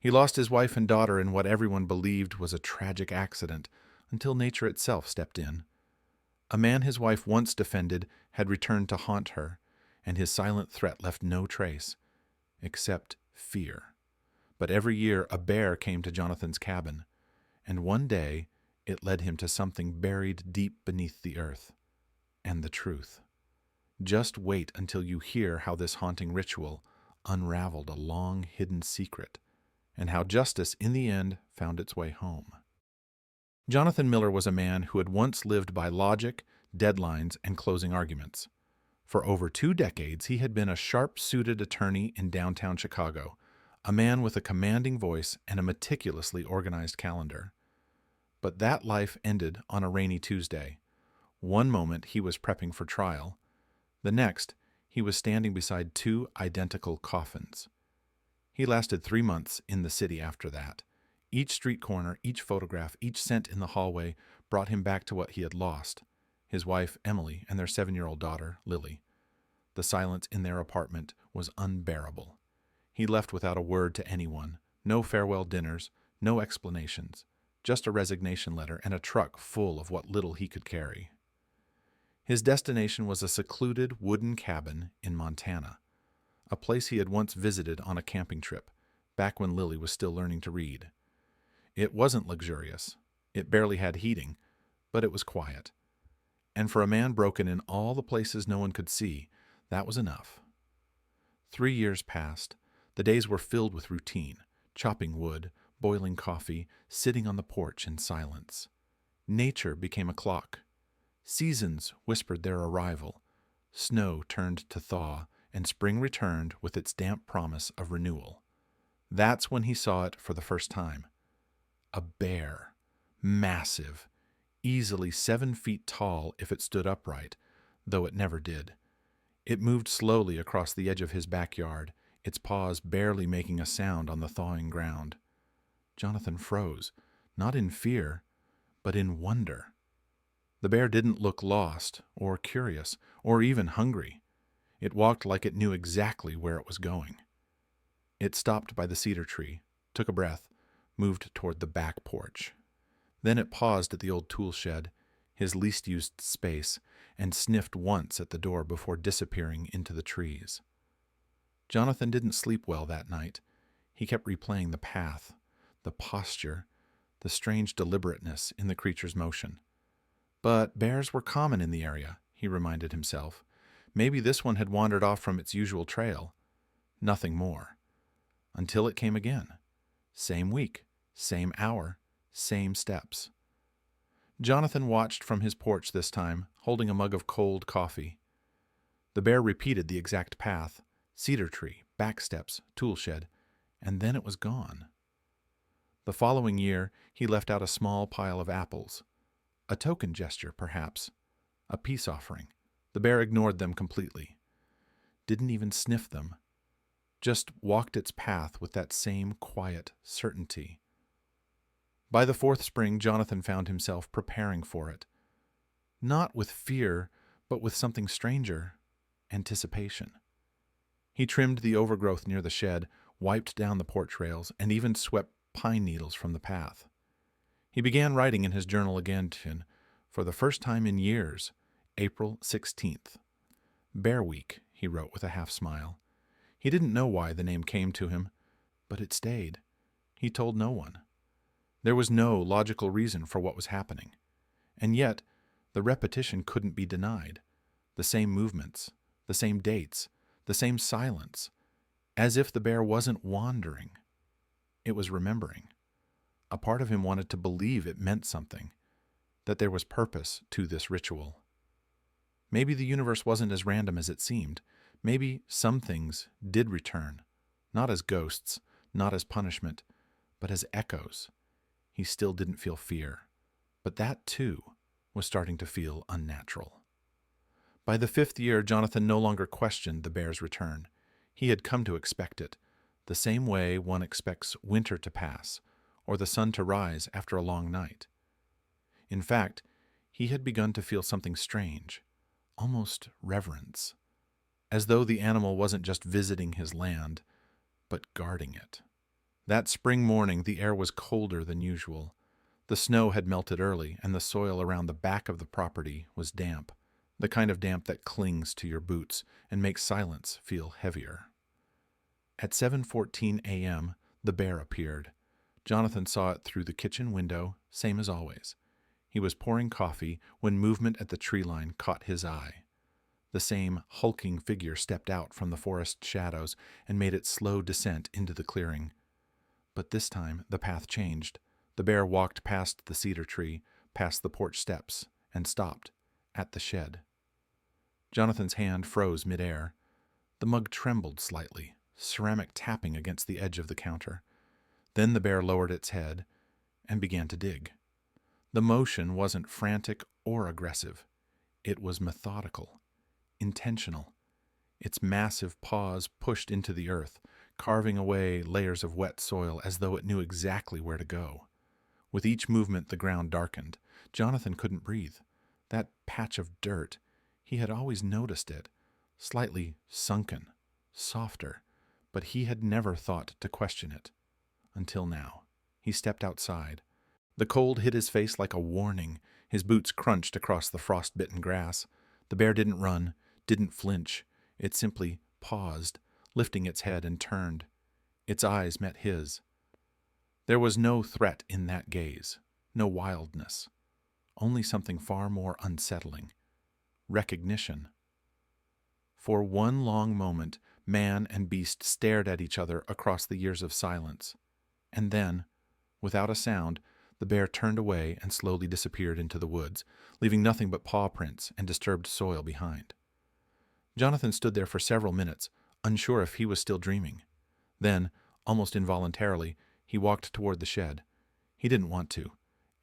He lost his wife and daughter in what everyone believed was a tragic accident, until nature itself stepped in. A man his wife once defended had returned to haunt her, and his silent threat left no trace, except fear. But every year a bear came to Jonathan's cabin, and one day it led him to something buried deep beneath the earth, and the truth. Just wait until you hear how this haunting ritual unraveled a long hidden secret, and how justice in the end found its way home. Jonathan Miller was a man who had once lived by logic, deadlines, and closing arguments. For over 2 decades, he had been a sharp-suited attorney in downtown Chicago, a man with a commanding voice and a meticulously organized calendar. But that life ended on a rainy Tuesday. One moment he was prepping for trial. The next, he was standing beside 2 identical coffins. He lasted 3 months in the city after that. Each street corner, each photograph, each scent in the hallway brought him back to what he had lost: his wife, Emily, and their 7-year-old daughter, Lily. The silence in their apartment was unbearable. He left without a word to anyone. No farewell dinners, no explanations, just a resignation letter and a truck full of what little he could carry. His destination was a secluded wooden cabin in Montana, a place he had once visited on a camping trip, back when Lily was still learning to read. It wasn't luxurious. It barely had heating, but it was quiet. And for a man broken in all the places no one could see, that was enough. 3 years passed. The days were filled with routine: chopping wood, boiling coffee, sitting on the porch in silence. Nature became a clock. Seasons whispered their arrival. Snow turned to thaw, and spring returned with its damp promise of renewal. That's when he saw it for the first time. A bear. Massive. Easily 7 feet tall if it stood upright, though it never did. It moved slowly across the edge of his backyard, its paws barely making a sound on the thawing ground. Jonathan froze, not in fear, but in wonder. The bear didn't look lost, or curious, or even hungry. It walked like it knew exactly where it was going. It stopped by the cedar tree, took a breath, moved toward the back porch. Then it paused at the old tool shed, his least used space, and sniffed once at the door before disappearing into the trees. Jonathan didn't sleep well that night. He kept replaying the path, the posture, the strange deliberateness in the creature's motion. But bears were common in the area, he reminded himself. Maybe this one had wandered off from its usual trail. Nothing more. Until it came again. Same week, same hour, same steps. Jonathan watched from his porch this time, holding a mug of cold coffee. The bear repeated the exact path: cedar tree, back steps, tool shed, and then it was gone. The following year, he left out a small pile of apples. A token gesture, perhaps. A peace offering. The bear ignored them completely. Didn't even sniff them. Just walked its path with that same quiet certainty. By the 4th spring, Jonathan found himself preparing for it. Not with fear, but with something stranger: anticipation. He trimmed the overgrowth near the shed, wiped down the porch rails, and even swept pine needles from the path. He began writing in his journal again, for the first time in years, April 16th. Bear Week, he wrote with a half-smile. He didn't know why the name came to him, but it stayed. He told no one. There was no logical reason for what was happening. And yet, the repetition couldn't be denied. The same movements, the same dates, the same silence, as if the bear wasn't wandering. It was remembering. A part of him wanted to believe it meant something, that there was purpose to this ritual. Maybe the universe wasn't as random as it seemed. Maybe some things did return, not as ghosts, not as punishment, but as echoes. He still didn't feel fear, but that, too, was starting to feel unnatural. By the 5th year, Jonathan no longer questioned the bear's return. He had come to expect it, the same way one expects winter to pass, or the sun to rise after a long night. In fact, he had begun to feel something strange, almost reverence, as though the animal wasn't just visiting his land, but guarding it. That spring morning, the air was colder than usual. The snow had melted early, and the soil around the back of the property was damp, the kind of damp that clings to your boots and makes silence feel heavier. At 7:14 a.m., the bear appeared. Jonathan saw it through the kitchen window, same as always. He was pouring coffee when movement at the tree line caught his eye. The same hulking figure stepped out from the forest shadows and made its slow descent into the clearing. But this time the path changed. The bear walked past the cedar tree, past the porch steps, and stopped at the shed. Jonathan's hand froze midair. The mug trembled slightly, ceramic tapping against the edge of the counter. Then the bear lowered its head and began to dig. The motion wasn't frantic or aggressive. It was methodical, intentional. Its massive paws pushed into the earth, carving away layers of wet soil as though it knew exactly where to go. With each movement, the ground darkened. Jonathan couldn't breathe. That patch of dirt, he had always noticed it, slightly sunken, softer, but he had never thought to question it. Until now. He stepped outside. The cold hit his face like a warning. His boots crunched across the frost-bitten grass. The bear didn't run, didn't flinch. It simply paused, lifting its head, and turned. Its eyes met his. There was no threat in that gaze, no wildness, only something far more unsettling. Recognition. For one long moment, man and beast stared at each other across the years of silence. And then, without a sound, the bear turned away and slowly disappeared into the woods, leaving nothing but paw prints and disturbed soil behind. Jonathan stood there for several minutes, unsure if he was still dreaming. Then, almost involuntarily, he walked toward the shed. He didn't want to.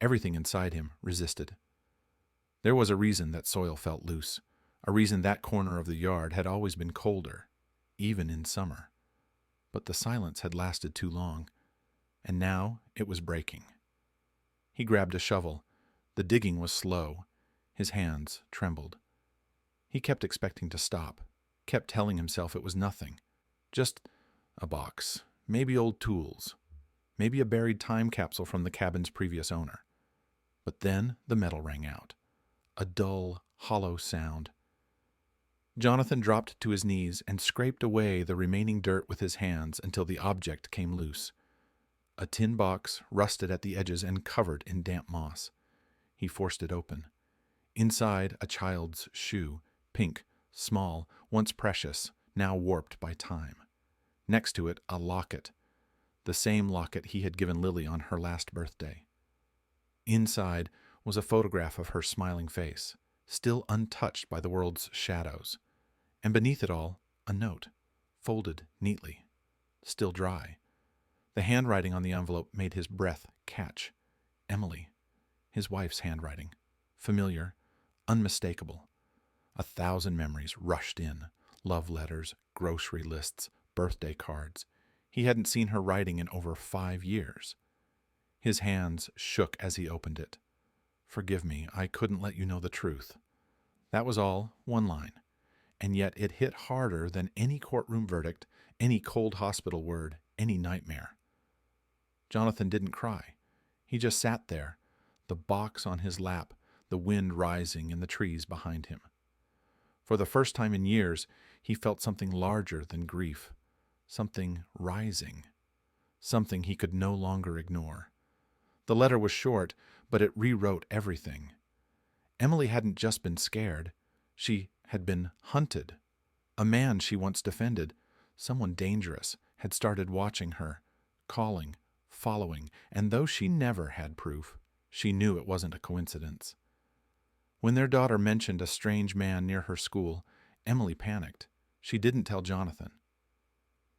Everything inside him resisted. There was a reason that soil felt loose, a reason that corner of the yard had always been colder, even in summer. But the silence had lasted too long, and now it was breaking. He grabbed a shovel. The digging was slow. His hands trembled. He kept expecting to stop, kept telling himself it was nothing. Just a box, maybe old tools, maybe a buried time capsule from the cabin's previous owner. But then the metal rang out, a dull, hollow sound. Jonathan dropped to his knees and scraped away the remaining dirt with his hands until the object came loose. A tin box, rusted at the edges and covered in damp moss. He forced it open. Inside, a child's shoe, pink, small, once precious, now warped by time. Next to it, a locket, the same locket he had given Lily on her last birthday. Inside was a photograph of her smiling face, still untouched by the world's shadows. And beneath it all, a note, folded neatly, still dry. The handwriting on the envelope made his breath catch. Emily, his wife's handwriting, familiar, unmistakable. 1,000 memories rushed in, love letters, grocery lists, birthday cards. He hadn't seen her writing in over 5 years. His hands shook as he opened it. "Forgive me, I couldn't let you know the truth." That was all, one line. And yet it hit harder than any courtroom verdict, any cold hospital word, any nightmare. Jonathan didn't cry. He just sat there, the box on his lap, the wind rising in the trees behind him. For the first time in years, he felt something larger than grief, something rising, something he could no longer ignore. The letter was short, but it rewrote everything. Emily hadn't just been scared. She had been hunted. A man she once defended, someone dangerous, had started watching her, calling, following, and though she never had proof, she knew it wasn't a coincidence. When their daughter mentioned a strange man near her school, Emily panicked. She didn't tell Jonathan.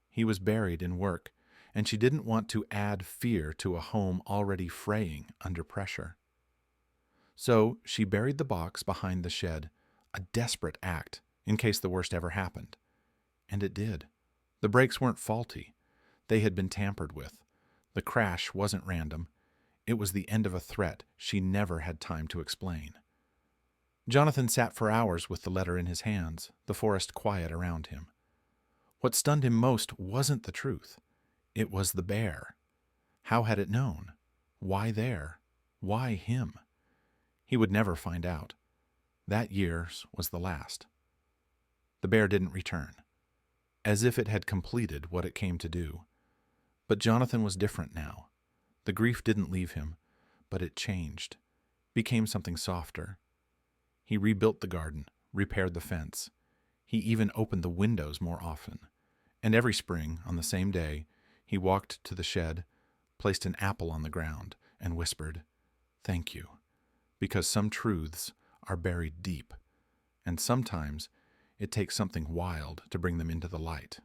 He was buried in work, and she didn't want to add fear to a home already fraying under pressure. So she buried the box behind the shed, a desperate act in case the worst ever happened. And it did. The brakes weren't faulty. They had been tampered with. The crash wasn't random. It was the end of a threat she never had time to explain. Jonathan sat for hours with the letter in his hands, the forest quiet around him. What stunned him most wasn't the truth. It was the bear, How had it known? Why there? Why him? He would never find out. That year's was the last. The bear didn't return, as if it had completed what it came to do. But Jonathan was different now. The grief didn't leave him, but it changed, became something softer. He rebuilt the garden, repaired the fence. He even opened the windows more often. And every spring, on the same day, he walked to the shed, placed an apple on the ground, and whispered, "Thank you," because some truths are buried deep, and sometimes it takes something wild to bring them into the light.